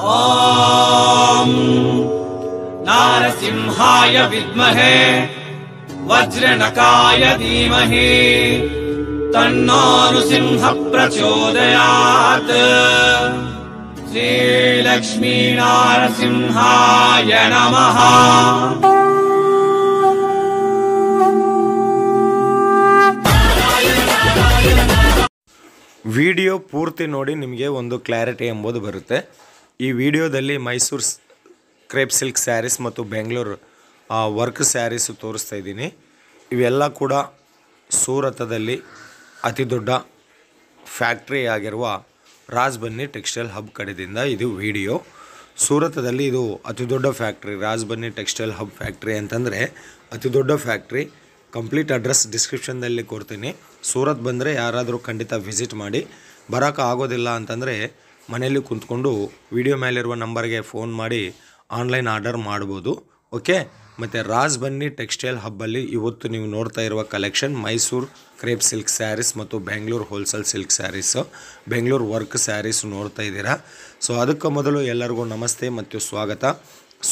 ॐ नारसिंहाय विद्महे वज्रनकाय धीमहि तन्नो नृसिंहः प्रचोदयात्। श्रीलक्ष्मी नारसिंहाय नमः। ವಿಡಿಯೋ ಪೂರ್ತಿ ನೋಡಿ ನಿಮಗೆ ಒಂದು ಕ್ಲಾರಿಟಿ ಎಂಬುದು ಬರುತ್ತೆ. ಈ ವಿಡಿಯೋದಲ್ಲಿ ಮೈಸೂರು ಕ್ರೇಪ್ ಸಿಲ್ಕ್ ಸ್ಯಾರೀಸ್ ಮತ್ತು ಬೆಂಗಳೂರು ವರ್ಕ್ ಸ್ಯಾರೀಸು ತೋರಿಸ್ತಾ ಇದ್ದೀನಿ. ಇವೆಲ್ಲ ಕೂಡ ಸೂರತದಲ್ಲಿ ಅತಿ ದೊಡ್ಡ ಫ್ಯಾಕ್ಟ್ರಿ ಆಗಿರುವ ರಾಜ್ಬನ್ನಿ ಟೆಕ್ಸ್ಟೈಲ್ ಹಬ್ ಕಡೆಯಿಂದ ಇದು ವಿಡಿಯೋ. ಸೂರತದಲ್ಲಿ ಇದು ಅತಿ ದೊಡ್ಡ ಫ್ಯಾಕ್ಟ್ರಿ. ರಾಜ್ಬನ್ನಿ ಟೆಕ್ಸ್ಟೈಲ್ ಹಬ್ ಫ್ಯಾಕ್ಟ್ರಿ ಅಂತಂದರೆ ಅತಿ ದೊಡ್ಡ ಫ್ಯಾಕ್ಟ್ರಿ. ಕಂಪ್ಲೀಟ್ ಅಡ್ರೆಸ್ ಡಿಸ್ಕ್ರಿಪ್ಷನ್ದಲ್ಲಿ ಕೊಡ್ತೀನಿ. ಸೂರತ್ ಬಂದರೆ ಯಾರಾದರೂ ಖಂಡಿತ ವಿಸಿಟ್ ಮಾಡಿ. ಬರೋಕ್ಕೆ ಆಗೋದಿಲ್ಲ ಅಂತಂದರೆ ಮನೆಯಲ್ಲಿ ಕುಂತ್ಕೊಂಡು ವಿಡಿಯೋ ಮೇಲಿರುವ ನಂಬರ್ಗೆ ಫೋನ್ ಮಾಡಿ ಆನ್ಲೈನ್ ಆರ್ಡರ್ ಮಾಡ್ಬೋದು. ಓಕೆ. ಮತ್ತು ರಾಜ್ಬನ್ನಿ ಟೆಕ್ಸ್ಟೈಲ್ ಹಬ್ಬಲ್ಲಿ ಇವತ್ತು ನೀವು ನೋಡ್ತಾ ಇರುವ collection Mysuru crepe silk sarees ಮತ್ತು Bengaluru wholesale silk sarees, Bengaluru work sarees ನೋಡ್ತಾ ಇದ್ದೀರಾ. ಸೊ ಅದಕ್ಕೆ ಮೊದಲು ಎಲ್ಲರಿಗೂ ನಮಸ್ತೆ ಮತ್ತು ಸ್ವಾಗತ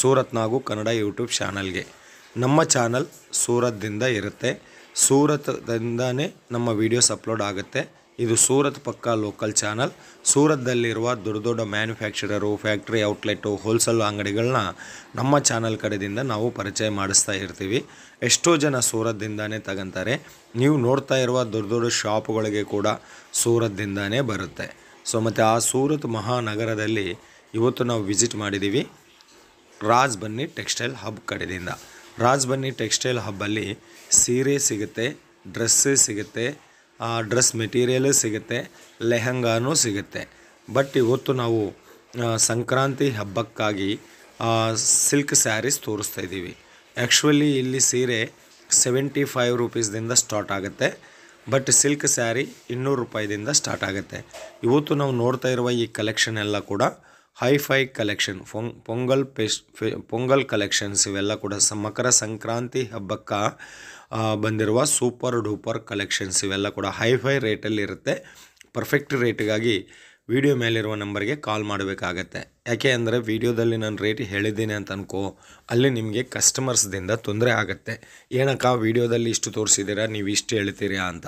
ಸೂರತ್ ನಾಗು ಕನ್ನಡ ಯೂಟ್ಯೂಬ್ ಚಾನಲ್ಗೆ. ನಮ್ಮ ಚಾನಲ್ ಸೂರತ್ದಿಂದ ಇರುತ್ತೆ. ಸೂರತ್ದಿಂದನೇ ನಮ್ಮ ವೀಡಿಯೋಸ್ ಅಪ್ಲೋಡ್ ಆಗುತ್ತೆ. ಇದು ಸೂರತ್ ಪಕ್ಕ ಲೋಕಲ್ ಚಾನಲ್. ಸೂರತ್ದಲ್ಲಿರುವ ದೊಡ್ಡ ದೊಡ್ಡ ಮ್ಯಾನುಫ್ಯಾಕ್ಚರರು, ಫ್ಯಾಕ್ಟ್ರಿ ಔಟ್ಲೆಟ್ಟು, ಹೋಲ್ಸೇಲ್ ಅಂಗಡಿಗಳನ್ನ ನಮ್ಮ ಚಾನಲ್ ಕಡೆಯಿಂದ ನಾವು ಪರಿಚಯ ಮಾಡಿಸ್ತಾ ಇರ್ತೀವಿ. ಎಷ್ಟೋ ಜನ ಸೂರತ್ದಿಂದನೇ ತಗೊಂತಾರೆ. ನೀವು ನೋಡ್ತಾ ಇರುವ ದೊಡ್ಡ ದೊಡ್ಡ ಶಾಪ್ಗಳಿಗೆ ಕೂಡ ಸೂರತ್ದಿಂದನೇ ಬರುತ್ತೆ. ಸೊ ಮತ್ತು ಆ ಸೂರತ್ ಮಹಾನಗರದಲ್ಲಿ ಇವತ್ತು ನಾವು ವಿಸಿಟ್ ಮಾಡಿದ್ದೀವಿ ರಾಜ್ಬನ್ನಿ ಟೆಕ್ಸ್ಟೈಲ್ ಹಬ್ ಕಡೆಯಿಂದ. ರಾಜ್ಬನ್ನಿ ಟೆಕ್ಸ್ಟೈಲ್ ಹಬ್ಬಲ್ಲಿ ಸೀರೆ ಸಿಗುತ್ತೆ, ಡ್ರೆಸ್ಸೇ ಸಿಗುತ್ತೆ, ಡ್ರೆಸ್ ಮೆಟೀರಿಯಲ್ ಸಿಗುತ್ತೆ, ಲೆಹಂಗಾನೂ ಸಿಗುತ್ತೆ. ಬಟ್ ಇವತ್ತು ನಾವು ಸಂಕ್ರಾಂತಿ ಹಬ್ಬಕ್ಕಾಗಿ ಸಿಲ್ಕ್ ಸ್ಯಾರೀಸ್ ತೋರಿಸ್ತಾ ಇದ್ದೀವಿ. ಆ್ಯಕ್ಚುಲಿ ಇಲ್ಲಿ ಸೀರೆ 75 ರೂಪೀಸ್ದಿಂದ ಸ್ಟಾರ್ಟ್ ಆಗುತ್ತೆ. ಬಟ್ ಸಿಲ್ಕ್ ಸ್ಯಾರಿ 200 ರೂಪಾಯಿದಿಂದ ಸ್ಟಾರ್ಟ್ ಆಗುತ್ತೆ. ಇವತ್ತು ನಾವು ನೋಡ್ತಾ ಇರುವ ಈ ಕಲೆಕ್ಷನ್ ಎಲ್ಲ ಕೂಡ ಹೈಫೈ ಕಲೆಕ್ಷನ್, ಪೊಂಗಲ್ ಕಲೆಕ್ಷನ್ಸ್. ಇವೆಲ್ಲ ಕೂಡ ಮಕರ ಸಂಕ್ರಾಂತಿ ಹಬ್ಬಕ್ಕೆ ಬಂದಿರುವ ಸೂಪರ್ ಡೂಪರ್ ಕಲೆಕ್ಷನ್ಸ್. ಇವೆಲ್ಲ ಕೂಡ ಹೈಫೈ ರೇಟಲ್ಲಿ ಇರುತ್ತೆ. ಪರ್ಫೆಕ್ಟ್ ರೇಟಿಗಾಗಿ ವಿಡಿಯೋ ಮೇಲಿರುವ ನಂಬರ್ಗೆ ಕಾಲ್ ಮಾಡಬೇಕಾಗತ್ತೆ. ಯಾಕೆ ಅಂದರೆ ವಿಡಿಯೋದಲ್ಲಿ ನಾನು ರೇಟ್ ಹೇಳಿದ್ದೀನಿ ಅಂತ ಅನ್ಕೋ, ಅಲ್ಲಿ ನಿಮಗೆ ಕಸ್ಟಮರ್ಸ್ದಿಂದ ತೊಂದರೆ ಆಗುತ್ತೆ. ಏನಕ್ಕ ವಿಡಿಯೋದಲ್ಲಿ ಇಷ್ಟು ತೋರಿಸಿದ್ದೀರಾ, ನೀವು ಇಷ್ಟು ಹೇಳ್ತೀರಾ ಅಂತ.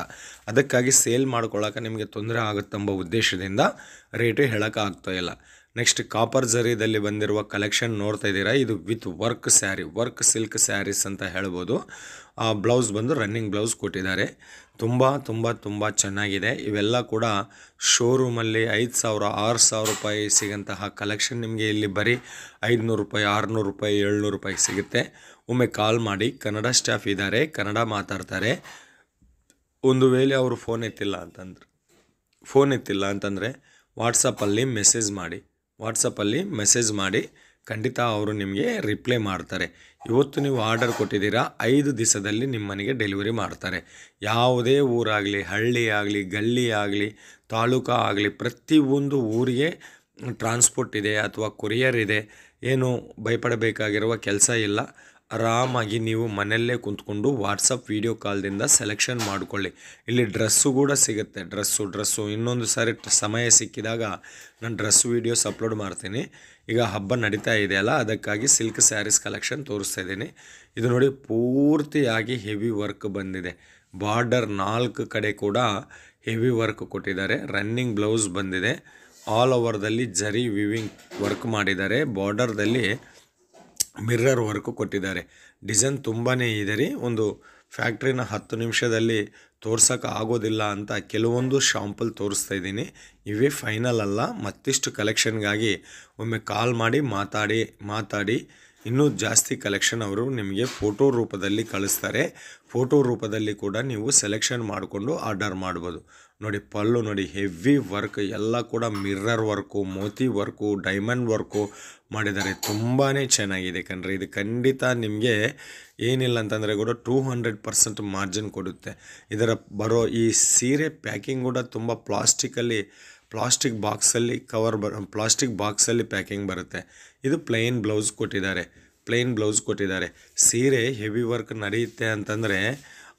ಅದಕ್ಕಾಗಿ ಸೇಲ್ ಮಾಡ್ಕೊಳ್ಳೋಕೆ ನಿಮಗೆ ತೊಂದರೆ ಆಗುತ್ತೆಂಬ ಉದ್ದೇಶದಿಂದ ರೇಟು ಹೇಳೋಕೆ ಆಗ್ತಾಯಿಲ್ಲ. ನೆಕ್ಸ್ಟ್ ಕಾಪರ್ ಜರಿದಲ್ಲಿ ಬಂದಿರುವ ಕಲೆಕ್ಷನ್ ನೋಡ್ತಾ ಇದ್ದೀರಾ. ಇದು with work sari, work silk saris ಅಂತ ಹೇಳ್ಬೋದು. ಬ್ಲೌಸ್ ಬಂದು ರನ್ನಿಂಗ್ ಬ್ಲೌಸ್ ಕೊಟ್ಟಿದ್ದಾರೆ. ತುಂಬ ಚೆನ್ನಾಗಿದೆ. ಇವೆಲ್ಲ ಕೂಡ ಶೋರೂಮಲ್ಲಿ 5,000 6,000 ರೂಪಾಯಿ ಸಿಗೋಂತಹ ಕಲೆಕ್ಷನ್ ನಿಮಗೆ ಇಲ್ಲಿ ಬರೀ 500 ರೂಪಾಯಿ 600 ರೂಪಾಯಿ 700 ರೂಪಾಯಿ ಸಿಗುತ್ತೆ. ಒಮ್ಮೆ ಕಾಲ್ ಮಾಡಿ. ಕನ್ನಡ ಸ್ಟಾಫ್ ಇದ್ದಾರೆ, ಕನ್ನಡ ಮಾತಾಡ್ತಾರೆ. ಒಂದು ವೇಳೆ ಅವರು ಫೋನ್ ಎತ್ತಿಲ್ಲ ಅಂತಂದರೆ ವಾಟ್ಸಪ್ಪಲ್ಲಿ ಮೆಸೇಜ್ ಮಾಡಿ ಖಂಡಿತ ಅವರು ನಿಮಗೆ ರಿಪ್ಲೈ ಮಾಡ್ತಾರೆ. ಇವತ್ತು ನೀವು ಆರ್ಡರ್ ಕೊಟ್ಟಿದ್ದೀರಾ, 5 ದಿವಸದಲ್ಲಿ ನಿಮ್ಮ ಮನೆಗೆ ಡೆಲಿವರಿ ಮಾಡ್ತಾರೆ. ಯಾವುದೇ ಊರಾಗಲಿ, ಹಳ್ಳಿ ಆಗಲಿ, ಗಲ್ಲಿ ಆಗಲಿ, ತಾಲೂಕು ಆಗಲಿ, ಪ್ರತಿಯೊಂದು ಊರಿಗೆ ಟ್ರಾನ್ಸ್ಪೋರ್ಟ್ ಇದೆ ಅಥವಾ ಕೊರಿಯರ್ ಇದೆ. ಏನು ಭಯಪಡಬೇಕಾಗಿರುವ ಕೆಲಸ ಇಲ್ಲ. ಆರಾಮಾಗಿ ನೀವು ಮನೆಯಲ್ಲೇ ಕುಂತ್ಕೊಂಡು ವಾಟ್ಸಪ್ ವೀಡಿಯೋ ಕಾಲ್ದಿಂದ ಸೆಲೆಕ್ಷನ್ ಮಾಡಿಕೊಳ್ಳಿ. ಇಲ್ಲಿ ಡ್ರೆಸ್ಸು ಕೂಡ ಸಿಗುತ್ತೆ. ಡ್ರೆಸ್ಸು ಇನ್ನೊಂದು ಸಾರಿ ಸಮಯ ಸಿಕ್ಕಿದಾಗ ನಾನು ಡ್ರೆಸ್ ವೀಡಿಯೋಸ್ ಅಪ್ಲೋಡ್ ಮಾಡ್ತೀನಿ. ಈಗ ಹಬ್ಬ ನಡೀತಾ ಇದೆಯಲ್ಲ, ಅದಕ್ಕಾಗಿ ಸಿಲ್ಕ್ ಸ್ಯಾರೀಸ್ ಕಲೆಕ್ಷನ್ ತೋರಿಸ್ತಾ ಇದ್ದೀನಿ. ಇದು ನೋಡಿ, ಪೂರ್ತಿಯಾಗಿ ಹೆವಿ ವರ್ಕ್ ಬಂದಿದೆ. ಬಾರ್ಡರ್ 4 ಕಡೆ ಕೂಡ ಹೆವಿ ವರ್ಕ್ ಕೊಟ್ಟಿದ್ದಾರೆ. ರನ್ನಿಂಗ್ ಬ್ಲೌಸ್ ಬಂದಿದೆ. ಆಲ್ ಓವರ್ದಲ್ಲಿ ಜರಿ ವಿವಿಂಗ್ ವರ್ಕ್ ಮಾಡಿದ್ದಾರೆ. ಬಾರ್ಡರ್ದಲ್ಲಿ ಮಿರ್ರರ್ ವರ್ಕ್ ಕೊಟ್ಟಿದ್ದಾರೆ. ಡಿಸೈನ್ ತುಂಬಾ ಇದೆ ರೀ. ಒಂದು ಫ್ಯಾಕ್ಟ್ರಿನ 10 ನಿಮಿಷದಲ್ಲಿ ತೋರ್ಸೋಕೆ ಆಗೋದಿಲ್ಲ ಅಂತ ಕೆಲವೊಂದು ಶಾಂಪಲ್ ತೋರಿಸ್ತಾ ಇದ್ದೀನಿ. ಇವೇ ಫೈನಲ್ ಅಲ್ಲ. ಮತ್ತಿಷ್ಟು ಕಲೆಕ್ಷನ್ಗಾಗಿ ಒಮ್ಮೆ ಕಾಲ್ ಮಾಡಿ ಮಾತಾಡಿ ಇನ್ನೂ ಜಾಸ್ತಿ ಕಲೆಕ್ಷನ್ ಅವರು ನಿಮಗೆ ಫೋಟೋ ರೂಪದಲ್ಲಿ ಕಳಿಸ್ತಾರೆ. ಫೋಟೋ ರೂಪದಲ್ಲಿ ಕೂಡ ನೀವು ಸೆಲೆಕ್ಷನ್ ಮಾಡಿಕೊಂಡು ಆರ್ಡರ್ ಮಾಡ್ಬೋದು. ನೋಡಿ ಪಲ್ಲು ನೋಡಿ, ಹೆವಿ ವರ್ಕ್ ಎಲ್ಲ ಕೂಡ mirror work, Moti work, diamond work ಮಾಡಿದ್ದಾರೆ. ತುಂಬಾ ಚೆನ್ನಾಗಿದೆ ಕಣ್ರಿ. ಇದು ಖಂಡಿತ ನಿಮಗೆ ಏನಿಲ್ಲ ಅಂತಂದರೆ ಕೂಡ 200% ಮಾರ್ಜಿನ್ ಕೊಡುತ್ತೆ. ಇದರ ಬರೋ ಈ ಸೀರೆ ಪ್ಯಾಕಿಂಗ್ ಕೂಡ ತುಂಬ ಪ್ಲಾಸ್ಟಿಕ್ ಬಾಕ್ಸಲ್ಲಿ ಪ್ಯಾಕಿಂಗ್ ಬರುತ್ತೆ. ಇದು ಪ್ಲೈನ್ ಬ್ಲೌಸ್ ಕೊಟ್ಟಿದ್ದಾರೆ. ಸೀರೆ ಹೆವಿ ವರ್ಕ್ ನಡೆಯುತ್ತೆ ಅಂತಂದರೆ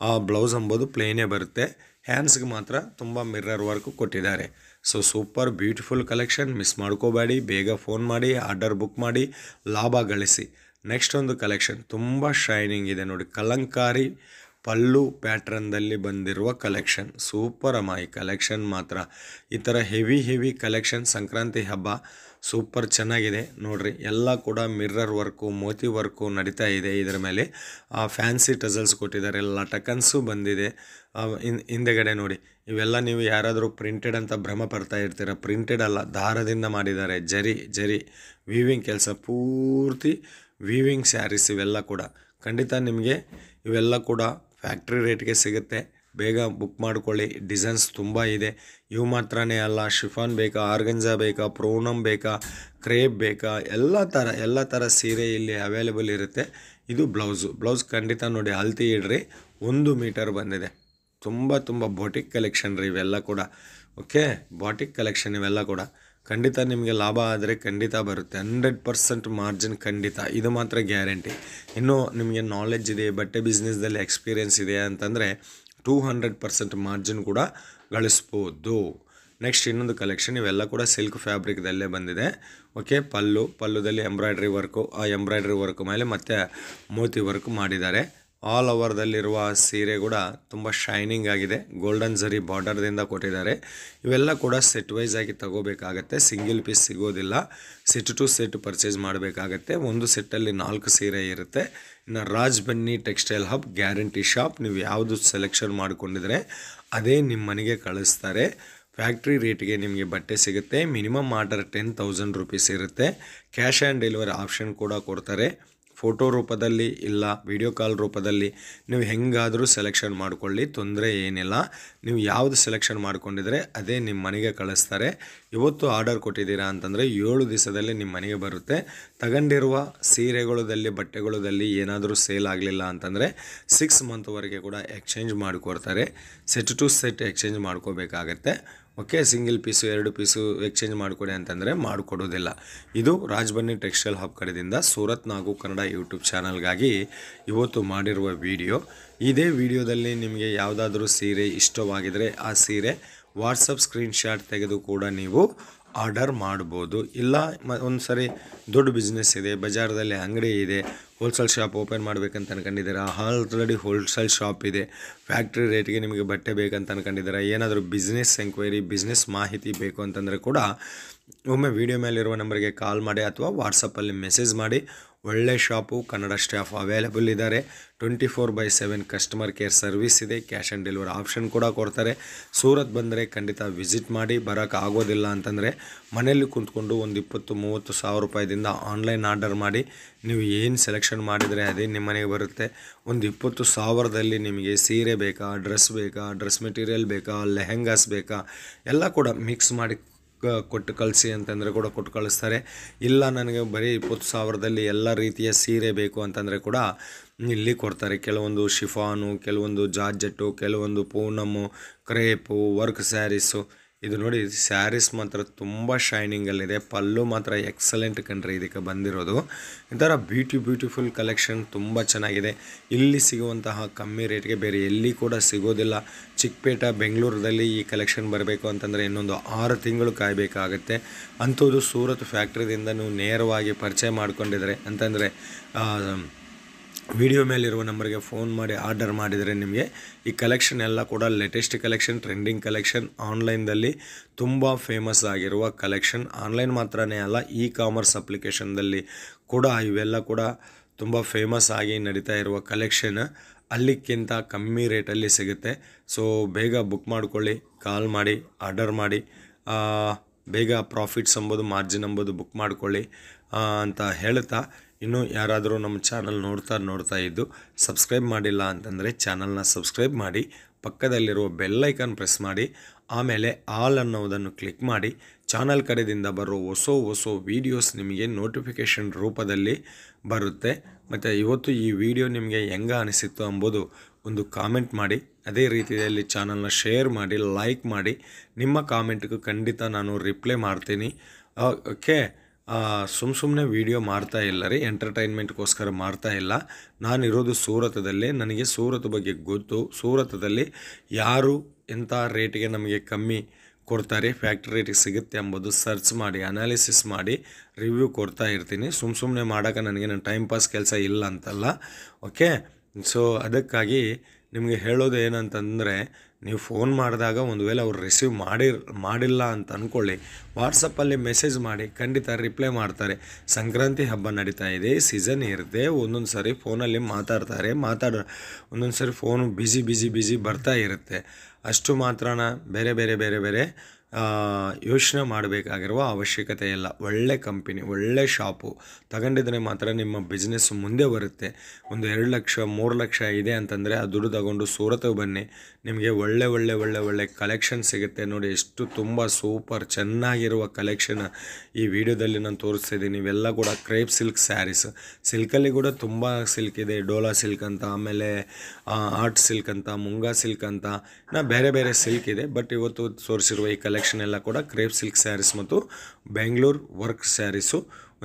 ಆ ಬ್ಲೌಸ್ ಅಂಬೋದು ಪ್ಲೇನೇ ಬರುತ್ತೆ. ಹ್ಯಾಂಡ್ಸ್ಗೆ ಮಾತ್ರ ತುಂಬ ಮಿರ್ರರ್ ವರ್ಕ್ ಕೊಟ್ಟಿದ್ದಾರೆ. So super beautiful collection, miss ಮಾಡ್ಕೋಬೇಡಿ. ಬೇಗ ಫೋನ್ ಮಾಡಿ, ಆರ್ಡರ್ ಬುಕ್ ಮಾಡಿ, ಲಾಭ ಗಳಿಸಿ. ನೆಕ್ಸ್ಟ್ ಒಂದು ಕಲೆಕ್ಷನ್ ತುಂಬ ಶೈನಿಂಗ್ ಇದೆ ನೋಡಿ, ಕಲಂಕಾರಿ ಪಲ್ಲು ಪ್ಯಾಟ್ರನ್ದಲ್ಲಿ ಬಂದಿರುವ ಕಲೆಕ್ಷನ್. ಸೂಪರ್ ಅಮ್ಮ ಈ ಕಲೆಕ್ಷನ್ ಮಾತ್ರ. ಈ ಥರ ಹೆವಿ ಕಲೆಕ್ಷನ್ ಸಂಕ್ರಾಂತಿ ಹಬ್ಬ ಸೂಪರ್ ಚೆನ್ನಾಗಿದೆ ನೋಡ್ರಿ. ಎಲ್ಲ ಕೂಡ ಮಿರ್ರರ್ ವರ್ಕು, ಮೋತಿ ವರ್ಕು ನಡೀತಾ ಇದೆ. ಇದರ ಮೇಲೆ ಫ್ಯಾನ್ಸಿ ಟಸಲ್ಸ್ ಕೊಟ್ಟಿದ್ದಾರೆ, ಲಟಕನ್ಸು ಬಂದಿದೆ. ಹಿಂದೆಗಡೆ ನೋಡಿ, ಇವೆಲ್ಲ ನೀವು ಯಾರಾದರೂ ಪ್ರಿಂಟೆಡ್ ಅಂತ ಭ್ರಮ ಪಡ್ತಾ ಇರ್ತೀರ. ಪ್ರಿಂಟೆಡ್ ಅಲ್ಲ, ದಾರದಿಂದ ಮಾಡಿದ್ದಾರೆ. ಜರಿ ವೀವಿಂಗ್ ಕೆಲಸ, ಪೂರ್ತಿ ವೀವಿಂಗ್ ಸ್ಯಾರೀಸ್ ಇವೆಲ್ಲ ಕೂಡ. ಖಂಡಿತ ನಿಮಗೆ ಇವೆಲ್ಲ ಕೂಡ ಫ್ಯಾಕ್ಟ್ರಿ ರೇಟ್ಗೆ ಸಿಗುತ್ತೆ. ಬೇಗ ಬುಕ್ ಮಾಡ್ಕೊಳ್ಳಿ. ಡಿಸೈನ್ಸ್ ತುಂಬ ಇದೆ. ಇವು ಮಾತ್ರನೇ ಅಲ್ಲ, ಶಿಫಾನ್ ಬೇಕಾ, ಆರ್ಗಂಜಾ ಬೇಕಾ, ಪ್ರೋನಮ್ ಬೇಕಾ, ಕ್ರೇಪ್ ಬೇಕಾ, ಎಲ್ಲ ಥರ ಸೀರೆ ಇಲ್ಲಿ ಅವೈಲೇಬಲ್ ಇರುತ್ತೆ. ಇದು ಬ್ಲೌಸ್ ಖಂಡಿತ ನೋಡಿ, ಅಳತೆ ಇಡ್ರಿ, 1 ಮೀಟರ್ ಬಂದಿದೆ. ತುಂಬ ಬಾಟಿಕ್ ಕಲೆಕ್ಷನ್ ರೀ ಇವೆಲ್ಲ ಕೂಡ. ಓಕೆ, ಬಾಟಿಕ್ ಕಲೆಕ್ಷನ್ ಇವೆಲ್ಲ ಕೂಡ. ಖಂಡಿತ ನಿಮಗೆ ಲಾಭ ಆದರೆ ಖಂಡಿತ ಬರುತ್ತೆ. 100% ಮಾರ್ಜಿನ್ ಖಂಡಿತ, ಇದು ಮಾತ್ರ ಗ್ಯಾರಂಟಿ. ಇನ್ನೂ ನಿಮಗೆ ನಾಲೆಡ್ಜ್ ಇದೆ, ಬಟ್ಟೆ ಬಿಸ್ನೆಸ್ದಲ್ಲಿ ಎಕ್ಸ್ಪೀರಿಯೆನ್ಸ್ ಇದೆ ಅಂತಂದರೆ 200% ಮಾರ್ಜಿನ್ ಕೂಡ ಗಳಿಸ್ಬೋದು. ನೆಕ್ಸ್ಟ್ ಇನ್ನೊಂದು ಕಲೆಕ್ಷನ್, ಇವೆಲ್ಲ ಕೂಡ ಸಿಲ್ಕ್ ಫ್ಯಾಬ್ರಿಕ್ದಲ್ಲೇ ಬಂದಿದೆ. ಓಕೆ, ಪಲ್ಲುದಲ್ಲಿ ಎಂಬ್ರಾಯ್ಡ್ರಿ ವರ್ಕು, ಆ ಎಂಬ್ರಾಯ್ಡ್ರಿ ವರ್ಕ್ ಮೇಲೆ ಮತ್ತೆ ಮೋತಿ ವರ್ಕ್ ಮಾಡಿದ್ದಾರೆ. ಆಲ್ ಓವರ್ದಲ್ಲಿರುವ ಸೀರೆ ಕೂಡ ತುಂಬ ಶೈನಿಂಗ್ ಆಗಿದೆ. ಗೋಲ್ಡನ್ ಜರಿ ಬಾರ್ಡರ್ದಿಂದ ಕೊಟ್ಟಿದ್ದಾರೆ. ಇವೆಲ್ಲ ಕೂಡ ಸೆಟ್ ವೈಸ್ ಆಗಿ ತಗೋಬೇಕಾಗತ್ತೆ, ಸಿಂಗಲ್ ಪೀಸ್ ಸಿಗೋದಿಲ್ಲ. ಸೆಟ್ ಟು ಸೆಟ್ ಪರ್ಚೇಸ್ ಮಾಡಬೇಕಾಗತ್ತೆ. ಒಂದು ಸೆಟ್ಟಲ್ಲಿ 4 ಸೀರೆ ಇರುತ್ತೆ. ಇನ್ನು ರಾಜ್ ಬನ್ನಿ ಟೆಕ್ಸ್ಟೈಲ್ ಹಬ್ ಗ್ಯಾರಂಟಿ ಶಾಪ್. ನೀವು ಯಾವುದು ಸೆಲೆಕ್ಷನ್ ಮಾಡಿಕೊಂಡಿದ್ರೆ ಅದೇ ನಿಮ್ಮ ಮನೆಗೆ ಕಳಿಸ್ತಾರೆ. ಫ್ಯಾಕ್ಟ್ರಿ ರೇಟ್ಗೆ ನಿಮಗೆ ಬಟ್ಟೆ ಸಿಗುತ್ತೆ. ಮಿನಿಮಮ್ ಆರ್ಡರ್ 10,000 ರೂಪೀಸ್ ಇರುತ್ತೆ. ಕ್ಯಾಶ್ ಆ್ಯಂಡ್ ಡೆಲಿವರಿ ಆಪ್ಷನ್ ಕೂಡ ಕೊಡ್ತಾರೆ. ಫೋಟೋ ರೂಪದಲ್ಲಿ ಇಲ್ಲ ವಿಡಿಯೋ ಕಾಲ್ ರೂಪದಲ್ಲಿ ನೀವು ಹೆಂಗಾದರೂ ಸೆಲೆಕ್ಷನ್ ಮಾಡ್ಕೊಳ್ಳಿ, ತೊಂದರೆ ಏನಿಲ್ಲ. ನೀವು ಯಾವುದು ಸೆಲೆಕ್ಷನ್ ಮಾಡ್ಕೊಂಡಿದ್ರೆ ಅದೇ ನಿಮ್ಮ ಮನೆಗೆ ಕಳಿಸ್ತಾರೆ. ಇವತ್ತು ಆರ್ಡರ್ ಕೊಟ್ಟಿದ್ದೀರಾ ಅಂತಂದರೆ 7 ದಿವಸದಲ್ಲಿ ನಿಮ್ಮ ಮನೆಗೆ ಬರುತ್ತೆ. ತಗೊಂಡಿರುವ ಸೀರೆಗಳದಲ್ಲಿ ಬಟ್ಟೆಗಳದಲ್ಲಿ ಏನಾದರೂ ಸೇಲ್ ಆಗಲಿಲ್ಲ ಅಂತಂದರೆ 6 ಮಂತ್ವರೆಗೆ ಕೂಡ ಎಕ್ಸ್ಚೇಂಜ್ ಮಾಡಿಕೊಡ್ತಾರೆ. ಸೆಟ್ ಟು ಸೆಟ್ ಎಕ್ಸ್ಚೇಂಜ್ ಮಾಡ್ಕೋಬೇಕಾಗತ್ತೆ. Okay, single piece 2 piece exchange ಮಾಡಿಕೊಡಿ ಅಂತಂದರೆ ಮಾಡಿಕೊಡೋದಿಲ್ಲ. ಇದು ರಾಜ್ ಬನ್ನಿ ಟೆಕ್ಸ್ಟೈಲ್ ಹಬ್ ಕಡೆಯಿಂದ ಸೂರತ್ ನಾಗು ಕನ್ನಡ ಯೂಟ್ಯೂಬ್ ಚಾನಲ್ಗಾಗಿ ಇವತ್ತು ಮಾಡಿರುವ ವಿಡಿಯೋ. ಇದೇ ವಿಡಿಯೋದಲ್ಲಿ ನಿಮಗೆ ಯಾವುದಾದ್ರೂ ಸೀರೆ ಇಷ್ಟವಾಗಿದ್ದರೆ ಆ ಸೀರೆ ವಾಟ್ಸಪ್ ಸ್ಕ್ರೀನ್ಶಾಟ್ ತೆಗೆದು ಕೂಡ ನೀವು ಆರ್ಡರ್ ಮಾಡ್ಬೋದು. ಇಲ್ಲ ಒಂದು ಸರಿ ದೊಡ್ಡ ಬಿಸ್ನೆಸ್ ಇದೆ, ಬಜಾರದಲ್ಲಿ ಅಂಗಡಿ ಇದೆ, ಹೋಲ್ಸೇಲ್ ಶಾಪ್ ಓಪನ್ ಮಾಡಬೇಕಂತ ಅನ್ಕೊಂಡಿದ್ದೀರಾ, ಆಲ್ರೆಡಿ ಹೋಲ್ಸೇಲ್ ಶಾಪ್ ಇದೆ, ಫ್ಯಾಕ್ಟ್ರಿ ರೇಟ್ಗೆ ನಿಮಗೆ ಬಟ್ಟೆ ಬೇಕಂತ ಅನ್ಕೊಂಡಿದ್ದೀರಾ, ಏನಾದರೂ ಬಿಸ್ನೆಸ್ ಎಂಕ್ವೈರಿ, ಬಿಸ್ನೆಸ್ ಮಾಹಿತಿ ಬೇಕು ಅಂತಂದರೆ ಕೂಡ ಒಮ್ಮೆ ವಿಡಿಯೋ ಮೇಲಿರುವ ನಂಬರ್ಗೆ ಕಾಲ್ ಮಾಡಿ ಅಥವಾ ವಾಟ್ಸಪ್ಪಲ್ಲಿ ಮೆಸೇಜ್ ಮಾಡಿ. ಒಳ್ಳೆ ಶಾಪು, ಕನ್ನಡ ಸ್ಟಾಫ್ ಅವೈಲೇಬಲ್ ಇದ್ದಾರೆ. 24/7 ಕಸ್ಟಮರ್ ಕೇರ್ ಸರ್ವಿಸ್ ಇದೆ. ಕ್ಯಾಶ್ ಆ್ಯಂಡ್ ಡೆಲಿವರಿ ಆಪ್ಷನ್ ಕೂಡ ಕೊಡ್ತಾರೆ. ಸೂರತ್ ಬಂದರೆ ಖಂಡಿತ ವಿಸಿಟ್ ಮಾಡಿ. ಬರೋಕ್ಕೆ ಆಗೋದಿಲ್ಲ ಅಂತಂದರೆ ಮನೆಯಲ್ಲಿ ಕುಂತ್ಕೊಂಡು ಒಂದು 20-30 ಸಾವಿರ ರೂಪಾಯಿದಿಂದ ಆನ್ಲೈನ್ ಆರ್ಡರ್ ಮಾಡಿ. ನೀವು ಏನು ಸೆಲೆಕ್ಷನ್ ಮಾಡಿದರೆ ಅದೇ ನಿಮ್ಮ ಮನೆಗೆ ಬರುತ್ತೆ. ಒಂದು 20 ಸಾವಿರದಲ್ಲಿ ನಿಮಗೆ ಸೀರೆ ಬೇಕಾ, ಡ್ರೆಸ್ ಮೆಟೀರಿಯಲ್ ಬೇಕಾ, ಲೆಹೆಂಗಾಸ್ ಬೇಕಾ, ಎಲ್ಲ ಕೂಡ ಮಿಕ್ಸ್ ಮಾಡಿ ಕೊಟ್ಟು ಕಳಿಸಿ ಅಂತಂದರೆ ಕೂಡ ಕೊಟ್ಟು ಕಳಿಸ್ತಾರೆ. ಇಲ್ಲ ನನಗೆ ಬರೀ 20 ಸಾವಿರದಲ್ಲಿ ಎಲ್ಲ ರೀತಿಯ ಸೀರೆ ಬೇಕು ಅಂತಂದರೆ ಕೂಡ ಇಲ್ಲಿ ಕೊಡ್ತಾರೆ. ಕೆಲವೊಂದು ಶಿಫಾನು, ಕೆಲವೊಂದು ಜಾರ್ಜೆಟ್ಟು, ಕೆಲವೊಂದು ಪೂನಮ್ಮು, ಕ್ರೇಪು, ವರ್ಕ್ ಸ್ಯಾರೀಸು. ಇದು ನೋಡಿ, ಸ್ಯಾರೀಸ್ ಮಾತ್ರ ತುಂಬ ಶೈನಿಂಗಲ್ಲಿದೆ. ಪಲ್ಲು ಮಾತ್ರ ಎಕ್ಸಲೆಂಟ್ ಕಂಡ್ರಿ ಇದಕ್ಕೆ ಬಂದಿರೋದು. ಈ ಥರ ಬ್ಯೂಟಿಫುಲ್ ಕಲೆಕ್ಷನ್ ತುಂಬ ಚೆನ್ನಾಗಿದೆ. ಇಲ್ಲಿ ಸಿಗುವಂತಹ ಕಮ್ಮಿ ರೇಟ್ಗೆ ಬೇರೆ ಎಲ್ಲಿ ಕೂಡ ಸಿಗೋದಿಲ್ಲ. ಚಿಕ್ಕಪೇಟೆ ಬೆಂಗಳೂರಲ್ಲಿ ಈ ಕಲೆಕ್ಷನ್ ಬರಬೇಕು ಅಂತಂದರೆ ಇನ್ನೊಂದು 6 ತಿಂಗಳು ಕಾಯಬೇಕಾಗತ್ತೆ. ಅಂಥದ್ದು ಸೂರತ್ ಫ್ಯಾಕ್ಟ್ರಿದಿಂದ ನೀವು ನೇರವಾಗಿ ಪರಿಚಯ ಮಾಡ್ಕೊಂಡಿದ್ರೆ ಅಂತಂದರೆ ವಿಡಿಯೋ ಮೇಲಿರುವ ನಂಬರ್ಗೆ ಫೋನ್ ಮಾಡಿ ಆರ್ಡರ್ ಮಾಡಿದರೆ ನಿಮಗೆ ಈ ಕಲೆಕ್ಷನ್ ಎಲ್ಲ ಕೂಡ ಲೇಟೆಸ್ಟ್ ಕಲೆಕ್ಷನ್, ಟ್ರೆಂಡಿಂಗ್ ಕಲೆಕ್ಷನ್, ಆನ್ಲೈನ್ದಲ್ಲಿ ತುಂಬ ಫೇಮಸ್ ಆಗಿರುವ ಕಲೆಕ್ಷನ್. ಆನ್ಲೈನ್ ಮಾತ್ರನೇ ಅಲ್ಲ, ಕಾಮರ್ಸ್ ಅಪ್ಲಿಕೇಶನ್ದಲ್ಲಿ ಕೂಡ ಇವೆಲ್ಲ ಕೂಡ ತುಂಬ ಫೇಮಸ್ ಆಗಿ ನಡೀತಾ ಇರುವ ಕಲೆಕ್ಷನ್. ಅಲ್ಲಿಕ್ಕಿಂತ ಕಮ್ಮಿ ರೇಟಲ್ಲಿ ಸಿಗುತ್ತೆ. ಸೊ ಬೇಗ ಬುಕ್ ಮಾಡ್ಕೊಳ್ಳಿ, ಕಾಲ್ ಮಾಡಿ, ಆರ್ಡರ್ ಮಾಡಿ. ಬೇಗ ಪ್ರಾಫಿಟ್ಸ್ ಅಂಬೋದು, ಮಾರ್ಜಿನ್ ಅಂಬೋದು ಬುಕ್ ಮಾಡ್ಕೊಳ್ಳಿ ಅಂತ ಹೇಳ್ತಾ, ಇನ್ನೂ ಯಾರಾದರೂ ನಮ್ಮ ಚಾನಲ್ ನೋಡ್ತಾ ಇದ್ದು ಸಬ್ಸ್ಕ್ರೈಬ್ ಮಾಡಿಲ್ಲ ಅಂತಂದರೆ ಚಾನಲ್ನ ಸಬ್ಸ್ಕ್ರೈಬ್ ಮಾಡಿ, ಪಕ್ಕದಲ್ಲಿರುವ ಬೆಲ್ ಐಕಾನ್ ಪ್ರೆಸ್ ಮಾಡಿ, ಆಮೇಲೆ ಆಲ್ ಅನ್ನೋದನ್ನು ಕ್ಲಿಕ್ ಮಾಡಿ. ಚಾನಲ್ ಕಡೆಯಿಂದ ಬರೋ ಹೊಸ ವೀಡಿಯೋಸ್ ನಿಮಗೆ ನೋಟಿಫಿಕೇಷನ್ ರೂಪದಲ್ಲಿ ಬರುತ್ತೆ. ಮತ್ತು ಇವತ್ತು ಈ ವಿಡಿಯೋ ನಿಮಗೆ ಹೆಂಗೆ ಅನಿಸಿತ್ತು ಎಂಬುದು ಒಂದು ಕಾಮೆಂಟ್ ಮಾಡಿ. ಅದೇ ರೀತಿಯಲ್ಲಿ ಚಾನಲ್ನ ಶೇರ್ ಮಾಡಿ, ಲೈಕ್ ಮಾಡಿ. ನಿಮ್ಮ ಕಾಮೆಂಟ್ಗೂ ಖಂಡಿತ ನಾನು ರಿಪ್ಲೈ ಮಾಡ್ತೀನಿ. ಓಕೆ, ಸುಮ್ಮನೆ ವೀಡಿಯೋ ಮಾಡ್ತಾ ಇಲ್ಲ ರೀ, ಎಂಟರ್ಟೈನ್ಮೆಂಟ್ಗೋಸ್ಕರ ಮಾಡ್ತಾ ಇಲ್ಲ. ನಾನಿರೋದು ಸೂರತದಲ್ಲೇ, ನನಗೆ ಸೂರತ್ ಬಗ್ಗೆ ಗೊತ್ತು. ಸೂರತದಲ್ಲಿ ಯಾರು ಎಂಥ ರೇಟಿಗೆ ನಮಗೆ ಕಮ್ಮಿ ಕೊಡ್ತಾರೆ, ಫ್ಯಾಕ್ಟ್ರಿ ರೇಟಿಗೆ ಸಿಗುತ್ತೆ ಎಂಬುದು ಸರ್ಚ್ ಮಾಡಿ ಅನಾಲಿಸಿಸ್ ಮಾಡಿ ರಿವ್ಯೂ ಕೊಡ್ತಾ ಇರ್ತೀನಿ. ಸುಮ್ಮನೆ ಮಾಡೋಕೆ ನನಗೆ ನನ್ನ ಟೈಮ್ ಪಾಸ್ ಕೆಲಸ ಇಲ್ಲ ಅಂತಲ್ಲ. ಓಕೆ, ಸೊ ಅದಕ್ಕಾಗಿ ನಿಮಗೆ ಹೇಳೋದು ಏನಂತಂದರೆ, ನೀವು ಫೋನ್ ಮಾಡಿದಾಗ ಒಂದು ವೇಳೆ ಅವ್ರು ರಿಸೀವ್ ಮಾಡಿಲ್ಲ ಅಂತ ಅಂದ್ಕೊಳ್ಳಿ, ವಾಟ್ಸಪ್ಪಲ್ಲಿ ಮೆಸೇಜ್ ಮಾಡಿ, ಖಂಡಿತ ರಿಪ್ಲೈ ಮಾಡ್ತಾರೆ. ಸಂಕ್ರಾಂತಿ ಹಬ್ಬ ನಡೀತಾ ಇದೆ, ಸೀಸನ್ ಇರುತ್ತೆ, ಒಂದೊಂದು ಸಾರಿ ಫೋನಲ್ಲಿ ಮಾತಾಡ್ತಾರೆ, ಒಂದೊಂದು ಸಾರಿ ಫೋನು ಬಿಜಿ ಬರ್ತಾ ಇರುತ್ತೆ. ಅಷ್ಟು ಮಾತ್ರನ ಬೇರೆ ಯೋಚನೆ ಮಾಡಬೇಕಾಗಿರುವ ಅವಶ್ಯಕತೆ ಇಲ್ಲ. ಒಳ್ಳೆ ಕಂಪನಿ, ಒಳ್ಳೆ ಶಾಪು ತಗೊಂಡಿದ್ರೆ ಮಾತ್ರ ನಿಮ್ಮ ಬಿಸ್ನೆಸ್ ಮುಂದೆ ಬರುತ್ತೆ. ಒಂದು 2 ಲಕ್ಷ 3 ಲಕ್ಷ ಇದೆ ಅಂತಂದರೆ ಆ ದುಡ್ಡು ತಗೊಂಡು ಸೂರತ್ಗೆ ಬನ್ನಿ, ನಿಮಗೆ ಒಳ್ಳೆ ಕಲೆಕ್ಷನ್ ಸಿಗುತ್ತೆ. ನೋಡಿ ಎಷ್ಟು ತುಂಬ ಸೂಪರ್ ಚೆನ್ನಾಗಿರುವ ಕಲೆಕ್ಷನ್ ಈ ವಿಡಿಯೋದಲ್ಲಿ ನಾನು ತೋರಿಸ್ತಿದ್ದೀನಿ. ಇವೆಲ್ಲ ಕೂಡ ಕ್ರೇಪ್ ಸಿಲ್ಕ್ ಸ್ಯಾರೀಸ್. ಸಿಲ್ಕಲ್ಲಿ ಕೂಡ ತುಂಬ ಸಿಲ್ಕ್ ಇದೆ, ಡೋಲಾ ಸಿಲ್ಕ್ ಅಂತ, ಆಮೇಲೆ ಆರ್ಟ್ ಸಿಲ್ಕ್ ಅಂತ, ಮುಂಗಾ ಸಿಲ್ಕ್ ಅಂತ, ಬೇರೆ ಸಿಲ್ಕ್ ಇದೆ. ಬಟ್ ಇವತ್ತು ತೋರಿಸಿರುವ ಈ ಕಲೆಕ್ಷನ್ ಎಲ್ಲ ಕೂಡ ಕ್ರೇಪ್ ಸಿಲ್ಕ್ ಸ್ಯಾರೀಸ್ ಮತ್ತು ಬೆಂಗಳೂರು ವರ್ಕ್ ಸ್ಯಾರೀಸು.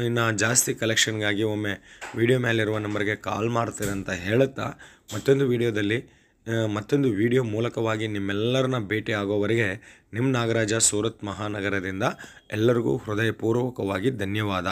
ಇನ್ನು ಜಾಸ್ತಿ ಕಲೆಕ್ಷನ್ಗಾಗಿ ಒಮ್ಮೆ ವಿಡಿಯೋ ಮೇಲಿರುವ ನಂಬರ್ಗೆ ಕಾಲ್ ಮಾಡ್ತೀರಂತ ಹೇಳುತ್ತಾ ಮತ್ತೊಂದು ವಿಡಿಯೋ ಮೂಲಕವಾಗಿ ನಿಮ್ಮೆಲ್ಲರನ್ನ ಭೇಟಿ ಆಗೋವರೆಗೆ ನಿಮ್ಮ ನಾಗರಾಜ, ಸೂರತ್ ಮಹಾನಗರದಿಂದ ಎಲ್ಲರಿಗೂ ಹೃದಯಪೂರ್ವಕವಾಗಿ ಧನ್ಯವಾದ.